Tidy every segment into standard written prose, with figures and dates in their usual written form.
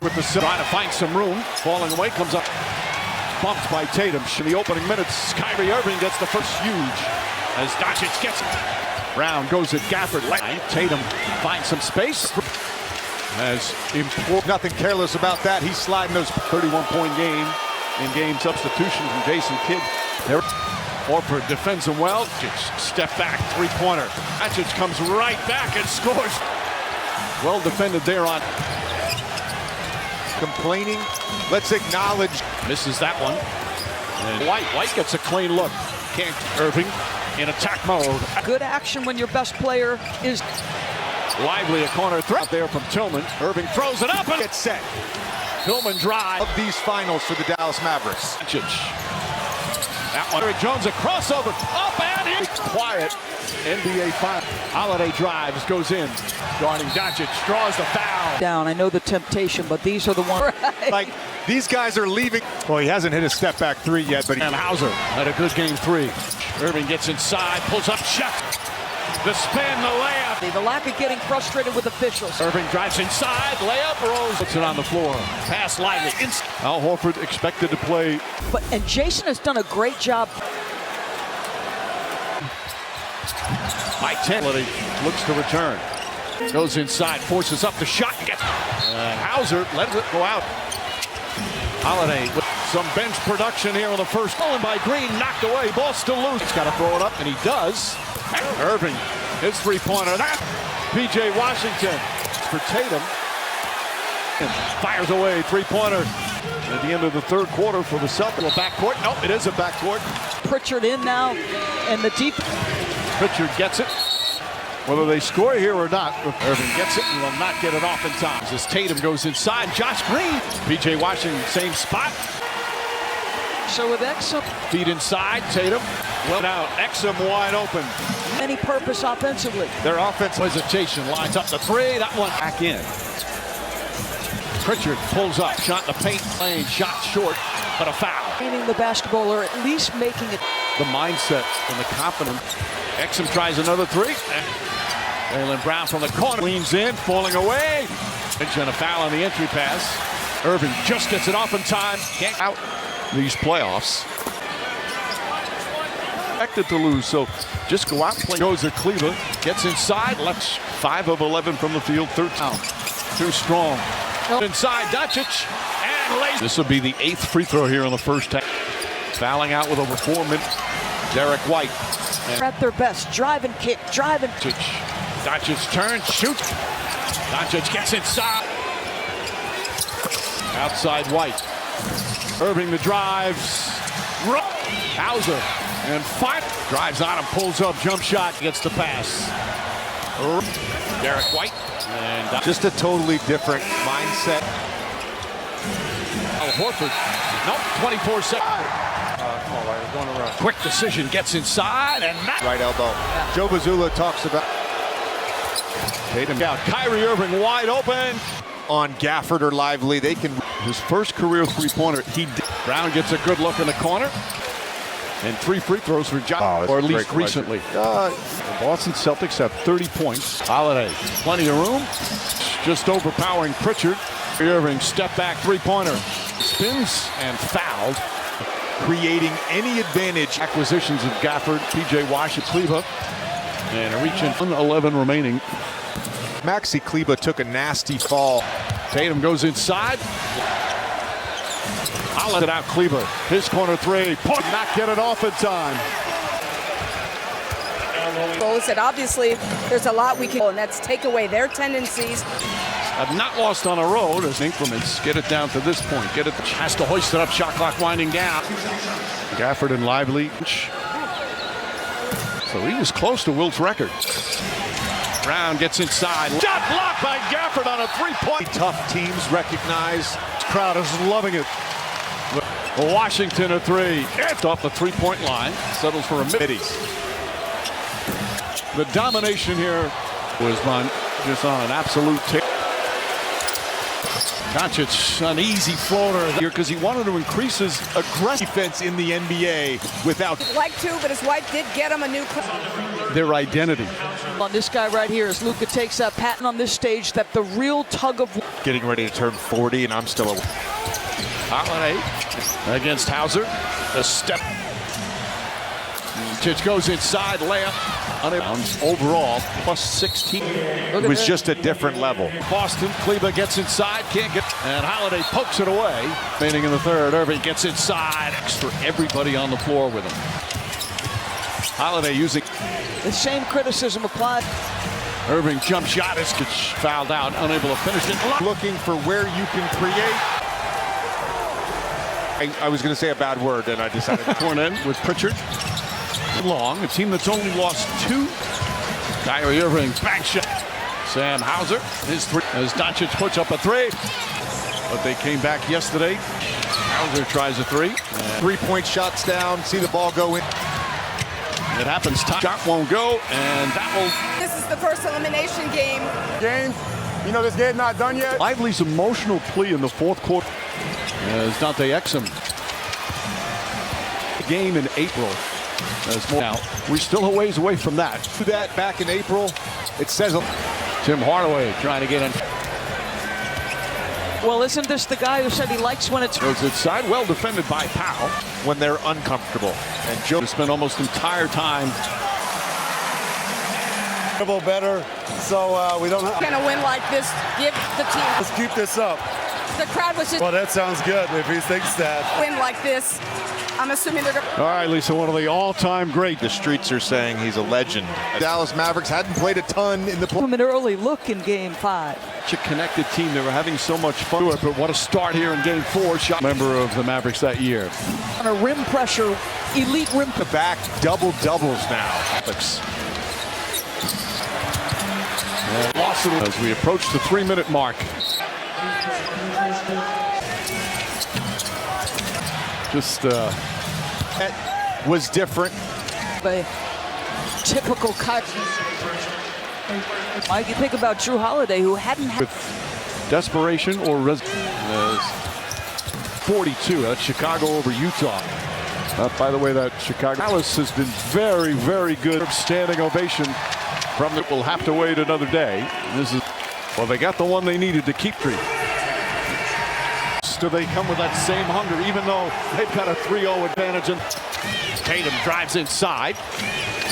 with the trying to find some room. Falling away, comes up. Bumped by Tatum. In the opening minutes, Kyrie Irving gets the first huge. As Doncic gets it. Brown goes at Gafford. Tatum finds some space. As important. Nothing careless about that. He's sliding those 31-point game. In-game substitution from Jason Kidd. There. Horford defends him well. Step back, three-pointer. Doncic comes right back and scores. Well defended there on. Complaining. Let's acknowledge. Misses that one. And White gets a clean look. Can't. Irving in attack mode. Good action when your best player is. Lively, a corner threat there from Tillman. Irving throws it up and Gets set. Tillman drive. Of these finals for the Dallas Mavericks. That one. Eric Jones, a crossover. Up and in. Quiet. NBA final. Holiday drives, goes in. Guarding Doncic, draws the foul. Down. I know the temptation, but these are the ones. Right. Like, these guys are leaving. Well, he hasn't hit a step back three yet, but And Hauser had a good game three. Irving gets inside, pulls up, shot. The spin, the layup. The lack of getting frustrated with officials. Irving drives inside, layup, rolls. Puts it on the floor. Pass Lively. Al Horford expected to play. And Jason has done a great job. By 10. Looks to return. Goes inside, forces up the shot. Gets Hauser lets it go out. Holiday with some bench production here in the first. Stolen by Green, knocked away. Ball still loose. He's got to throw it up, and he does. Irving, his three-pointer. P.J. Washington for Tatum. And fires away, three-pointer. At the end of the third quarter for the Celtics. Backcourt. Nope, it is a backcourt. Pritchard in now, and the deep. Pritchard gets it. Whether they score here or not, Irving gets it and will not get it off in time. As Tatum goes inside, Josh Green. P.J. Washington, same spot. So with Exum. Feet inside, Tatum. Well out, Exum wide open. Any purpose offensively. Their offense hesitation lines up the three. That one back in. Pritchard pulls up, shot in the paint, lane, shot short, but a foul. Gaining the basketball, or at least making it. The mindset and the confidence. Exum tries another three. Jaylen Brown from the corner leans in, falling away. And a foul on the entry pass. Irving just gets it off in time. Can't out these playoffs. Expected to lose, so just go out and play. Goes to Cleveland, gets inside, left 5 of 11 from the field, 13. Too strong. Inside, Doncic, and lays. This will be the 8th free throw here in the first half. Fouling out with over 4 minutes. Derek White. At their best, drive and kick, drive and. Doncic turns, shoots. Doncic gets inside. Outside White. Irving the drives. Hauser and fight. Drives on him, pulls up, jump shot, gets the pass. Derek White. And just a totally different mindset. Al Horford. Nope, 24 seconds. Come on, White, we're going to run. Quick decision, gets inside and not. Right elbow. Yeah. Joe Mazzulla talks about Tatum down. Kyrie Irving wide open. On Gafford or Lively, they can. His first career three-pointer, he did. Brown gets a good look in the corner. And 3 free throws for John, or at least recently. The Boston Celtics have 30 points. Holiday, plenty of room. Just overpowering Pritchard. Irving, step back, three-pointer. Spins and fouled. Creating any advantage. Acquisitions of Gafford, P.J. Washington, Kleba. And a reach in 11 remaining. Maxi Kleba took a nasty fall. Tatum goes inside. I'll let it out, Kleba. His corner three. Not get it off in time. And obviously, there's a lot we can do, and that's take away their tendencies. Have not lost on a road as increments get it down to this point. Get it, has to hoist it up, shot clock winding down. Gafford and Lively. So he was close to Wilt's record. Brown gets inside. Shot blocked by Gafford on a three-point. Tough teams recognize. The crowd is loving it. Washington a three. It's off the three-point line. Settles for a mid. The domination here was just on an absolute tear. Doncic, an easy floater here because he wanted to increase his aggressive defense in the NBA without. He'd like to, but his wife did get him a new. Their identity. On this guy right here, as Luka takes that patent on this stage, that the real tug of getting ready to turn 40, and I'm still a... Holiday against Hauser. A step. Tich goes inside, layup. Overall, plus 16. It was just a different level. Boston, Kleba gets inside, can't get, and Holiday pokes it away. Remaining in the third, Irving gets inside. Extra everybody on the floor with him. Holiday using The same criticism applied. Irving jump shot is fouled out, unable to finish it. Looking for where you can create. I was going to say a bad word, and I decided not to. Torn in with Pritchard. Long, a team that's only lost 2. Kyrie Irving, back shot. Sam Hauser, his 3. As Doncic puts up a 3. But they came back yesterday. Hauser tries a 3. 3-point shots down, see the ball go in. It happens, shot won't go, and that will... This is the first elimination game. You know, this game not done yet. Lively's emotional plea in the fourth quarter as Dante Exum. Game in April. Now, we're still a ways away from that. Do that back in April. It says Tim Hardaway trying to get in. Well, isn't this the guy who said he likes when it's... Goes inside, well defended by Powell. when they're uncomfortable. And Joe spent almost entire time. Better, so we don't have Gonna win like this. Give the team. Let's keep this up. The crowd was just Well, that sounds good if he thinks that. win like this. I'm assuming they're gonna. All right, Lisa, one of the all-time great. the streets are saying he's a legend. Dallas Mavericks hadn't played a ton in the play. An early look in Game 5. Such a connected team. They were having so much fun. But what a start here in Game 4. Shot member of the Mavericks that year. On a rim pressure, elite rim. The back double-doubles now. Lost it as we approach the 3-minute mark. Just That was different. A typical cut. Mike, you think about Drew Holiday, who hadn't had with desperation or 42. That's Chicago over Utah. By the way, that Chicago Dallas has been very, very good. Standing ovation from the. We'll have to wait another day. This is well, they got the one they needed to keep three. Do they come with that same hunger, even though they've got a 3-0 advantage? And Tatum drives inside,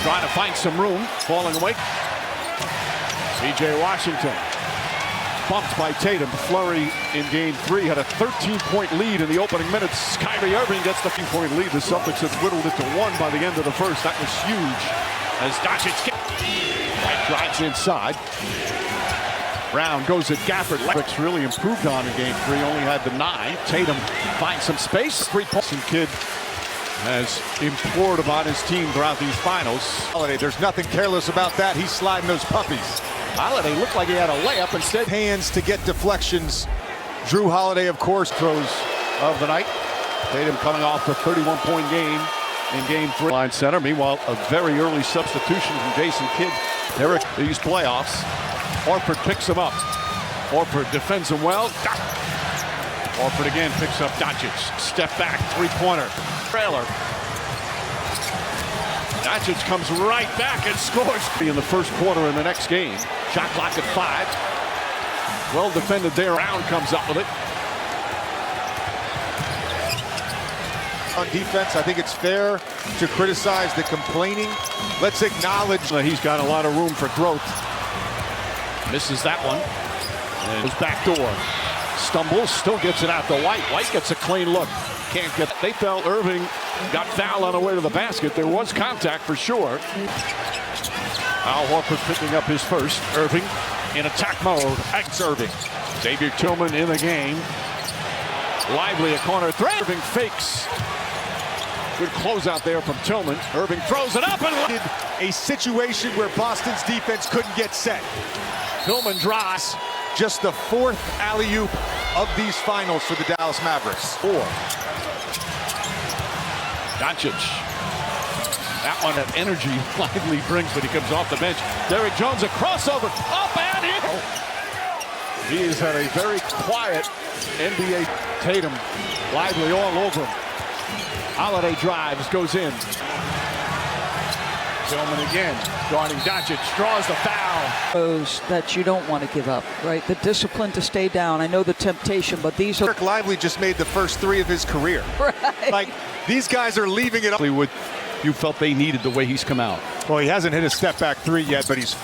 trying to find some room, falling away. P.J. Washington bumped by Tatum. Flurry in Game 3 had a 13-point lead in the opening minutes. Kyrie Irving gets the 15-point lead. The Celtics have whittled it to 1 by the end of the first. That was huge. As Doncic drives inside. Brown goes at Gafford. Mavericks really improved on in Game 3. Only had the 9. Tatum finds some space. 3-point kid has implored about his team throughout these finals. Holiday, there's nothing careless about that. He's sliding those puppies. Holiday looked like he had a layup. Instead, Hands to get deflections. Drew Holiday, of course, throws of the night. Tatum coming off the 31-point game in Game 3. Line center. Meanwhile, a very early substitution from Jason Kidd. Eric, these playoffs. Horford picks him up. Horford defends him well. Horford again picks up Doncic. Step back, 3-pointer. Trailer. Doncic comes right back and scores in the first quarter in the next game. Shot clock at 5. Well defended there. Brown comes up with it. on defense. I think it's fair to criticize the complaining. Let's acknowledge he's got a lot of room for growth. Misses that one. And his back door. Stumbles, still gets it out to White. White gets a clean look. Can't get. They felt Irving got fouled on the way to the basket. There was contact for sure. Al Horford picking up his first. Irving in attack mode. Acts Irving. Xavier Tillman in the game. Lively a corner threat. Irving fakes. Good closeout there from Tillman. Irving throws it up and a situation where Boston's defense couldn't get set. Tillman draws. Just the fourth alley-oop of these finals for the Dallas Mavericks. 4. Doncic. That one, that energy Lively brings, but he comes off the bench. Derrick Jones, a crossover, up and in. He has had a very quiet NBA. Tatum, Lively all over him. Holiday drives, goes in. Tillman again, guarding Doncic, draws the foul. Those that you don't want to give up, right? The discipline to stay down. I know the temptation, but these are... Kirk Lively just made the first 3 of his career. Right. Like, these guys are leaving it up. What you felt they needed the way he's come out. Well, he hasn't hit a step-back 3 yet, but he's...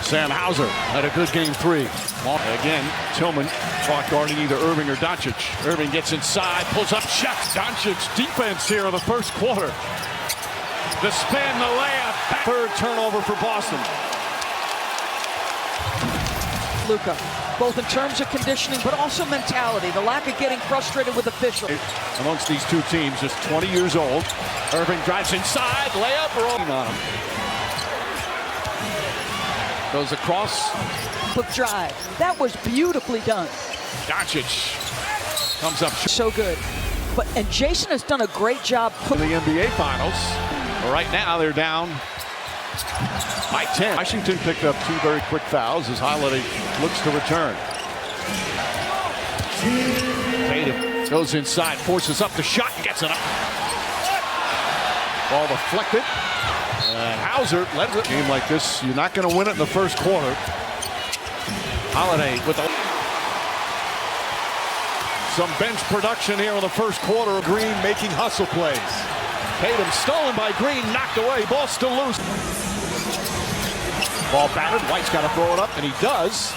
Sam Hauser had a good game 3. Again, Tillman caught guarding either Irving or Doncic. Irving gets inside, pulls up, shot. Doncic defense here in the first quarter. The spin, the layup. Third turnover for Boston. Luka, both in terms of conditioning, but also mentality. The lack of getting frustrated with officials. Amongst these two teams, just 20 years old. Irving drives inside, layup, rolling on him. Goes across. Quick drive. That was beautifully done. Doncic comes up. So good. And Jason has done a great job. In the NBA Finals. Right now, they're down by 10. Washington picked up 2 very quick fouls as Holiday looks to return. Tatum goes inside, forces up the shot, and gets it up. Ball deflected. Hauser led a game like this. You're not going to win it in the first quarter. Holiday with some bench production here in the first quarter. Green making hustle plays. Tatum stolen by Green, knocked away. Ball still loose. Ball batted. White's got to throw it up, and he does.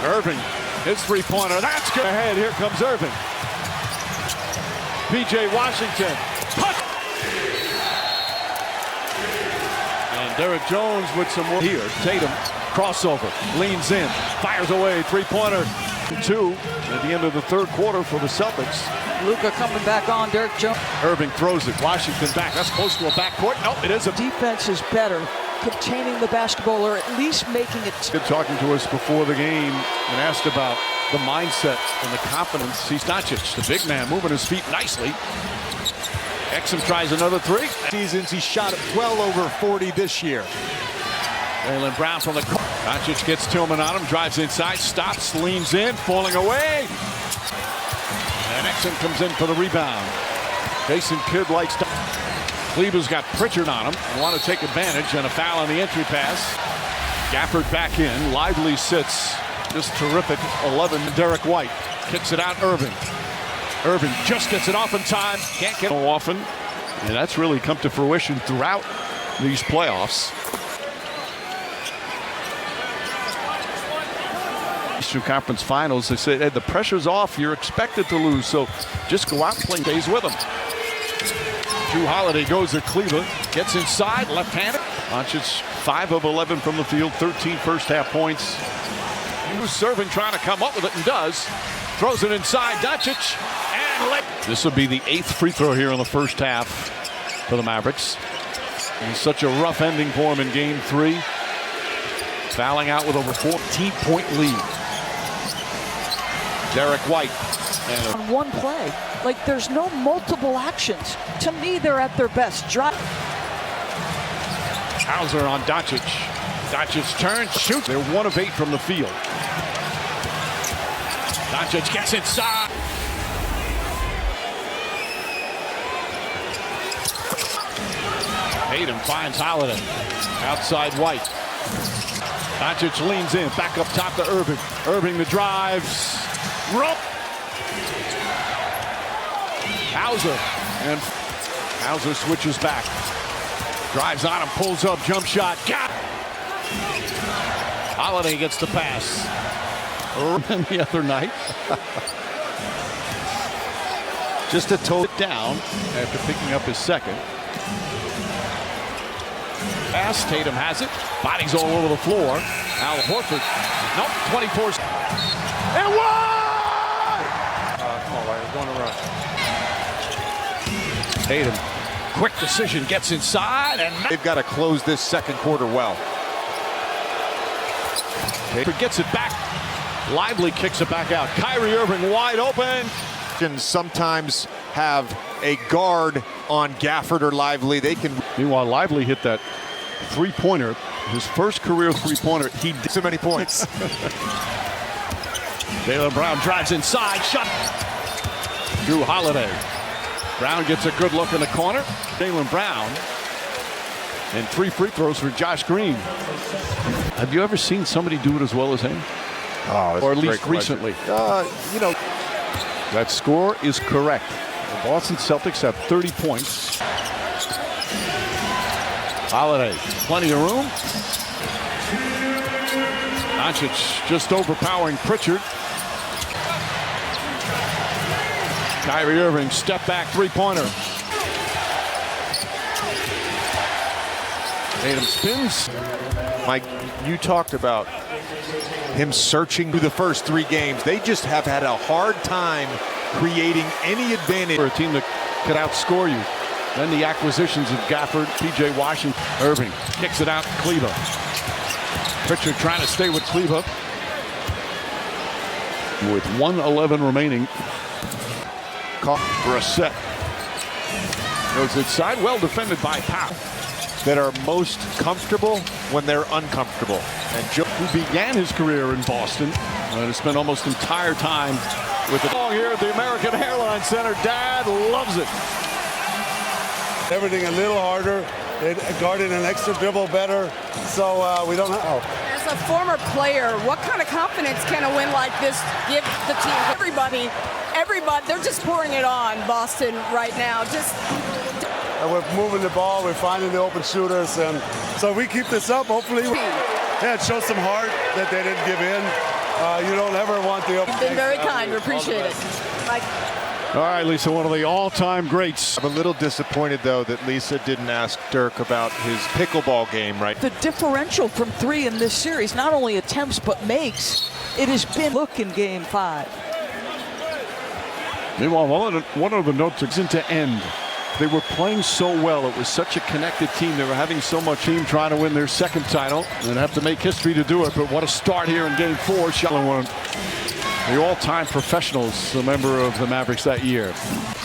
Irving, his three-pointer. That's good. Ahead, here comes Irving. P.J. Washington. And Derek Jones with some more here. Tatum, crossover, leans in, fires away, three-pointer. 2 at the end of the third quarter for the Celtics. Luka coming back on. Derek Jones. Irving throws it. Washington back. That's close to a backcourt. Nope, it is a... Defense is better, containing the basketball, or at least making it... Talking to us before the game and asked about the mindset and the confidence. He's Doncic, the big man, moving his feet nicely. Exum tries another 3. Seasons, he shot well over 40 this year. Jaylen Brown from the corner. Doncic gets Tillman on him, drives inside, stops, leans in, falling away. And Exum comes in for the rebound. Jason Kidd likes to... Kleber's got Pritchard on him. Want to take advantage, and a foul on the entry pass. Gafford back in. Lively sits. Just terrific. 11. Derek White kicks it out. Irving. Irving just gets it off in time. Can't get it often. And that's really come to fruition throughout these playoffs. Eastern Conference Finals, they say, hey, the pressure's off. You're expected to lose, so just go out and play days with them. Drew Holiday goes to Cleveland, gets inside, left-handed. Doncic 5 of 11 from the field, 13 first-half points. He was serving, trying to come up with it, and does. Throws it inside, Doncic, and this will be the 8th free throw here in the first half for the Mavericks. And such a rough ending for him in Game 3. Fouling out with over 14-point lead. Derek White. On one play. Like, there's no multiple actions. To me, they're at their best. Drive. Hauser on Doncic. Doncic turns, shoots. They're 1 of 8 from the field. Doncic gets inside. Tatum finds Holiday. Outside White. Doncic leans in, back up top to Irving. Irving the drives. Rope. Hauser. And Hauser switches back. Drives on him, pulls up, jump shot. Got it. Holiday gets the pass. Irving the other night. Just a toe down after picking up his second. Pass, Tatum has it. Bodies all over the floor. Al Horford. Nope, 24. And one! Come on, White, we're going to run. Tatum, quick decision, gets inside, and They've got to close this second quarter well. Tatum gets it back. Lively kicks it back out. Kyrie Irving wide open. Can sometimes have a guard on Gafford or Lively. They can... Meanwhile, Lively hit that three-pointer, his first career three-pointer. He did so many points. Jaylen Brown drives inside, shot. Drew Holiday. Brown gets a good look in the corner. Jaylen Brown. And 3 free throws for Josh Green. Have you ever seen somebody do it as well as him? Oh, or at least recently? You know, that score is correct. The Boston Celtics have 30 points. Holiday, plenty of room. Doncic just overpowering Pritchard. Kyrie Irving, step back three-pointer. Tatum spins. Mike, you talked about him searching through the first 3 games. They just have had a hard time creating any advantage. For a team that could outscore you. Then the acquisitions of Gafford, P.J. Washington. Irving kicks it out to Kleber. Pritchard trying to stay with Kleber. With 1:11 remaining. For a set. Goes inside, well defended by Powell. That are most comfortable when they're uncomfortable. And Joe, who began his career in Boston, and has spent almost entire time with the ball here at the American Airlines Center. Dad loves it. Everything a little harder. They guarded an extra dribble better. So we don't know. As a former player, what kind of confidence can a win like this give the team? Everybody, they're just pouring it on Boston right now. And we're moving the ball, we're finding the open shooters, and so we keep this up, hopefully. Yeah, it shows some heart that they didn't give in. You don't ever want the open. You've been very kind, we appreciate it. Mike. All right, Lisa, one of the all-time greats. I'm a little disappointed, though, that Lisa didn't ask Dirk about his pickleball game, right? The differential from 3 in this series, not only attempts but makes, it has been look in Game 5. Meanwhile, one of the notes is to end. They were playing so well. It was such a connected team. They were having so much team trying to win their second title. They'd have to make history to do it, but what a start here in Game 4. One of the all-time professionals, a member of the Mavericks that year.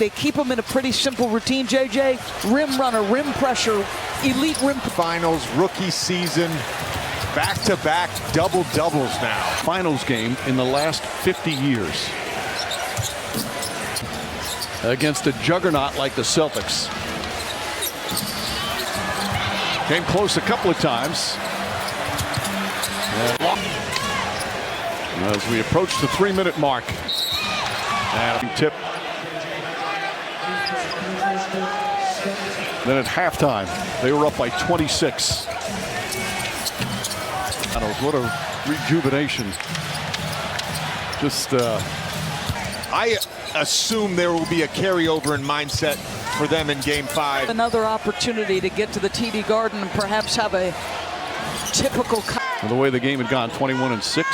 They keep them in a pretty simple routine, JJ. Rim runner, rim pressure, elite rim. Finals, rookie season, back-to-back double-doubles now. Finals game in the last 50 years. Against a juggernaut like the Celtics. Came close a couple of times. As we approach the 3-minute mark. And tip. Then at halftime, they were up by 26. What a rejuvenation. Just I assume there will be a carryover in mindset for them in Game 5. Another opportunity to get to the TD Garden and perhaps have a typical. Well, the way the game had gone, 21-6.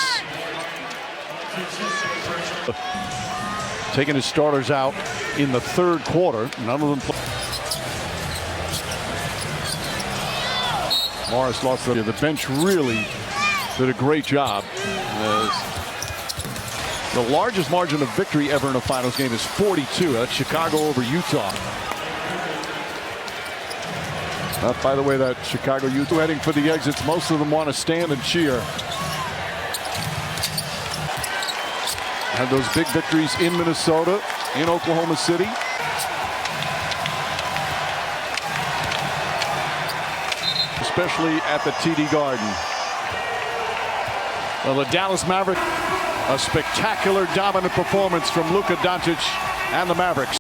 Taking his starters out in the third quarter. None of them play. Morris lost the bench. Really did a great job. The largest margin of victory ever in a finals game is 42. That's Chicago over Utah. By the way, that Chicago-Utah heading for the exits. Most of them want to stand and cheer. Had those big victories in Minnesota, in Oklahoma City. Especially at the TD Garden. Well, the Dallas Mavericks, a spectacular, dominant performance from Luka Doncic and the Mavericks.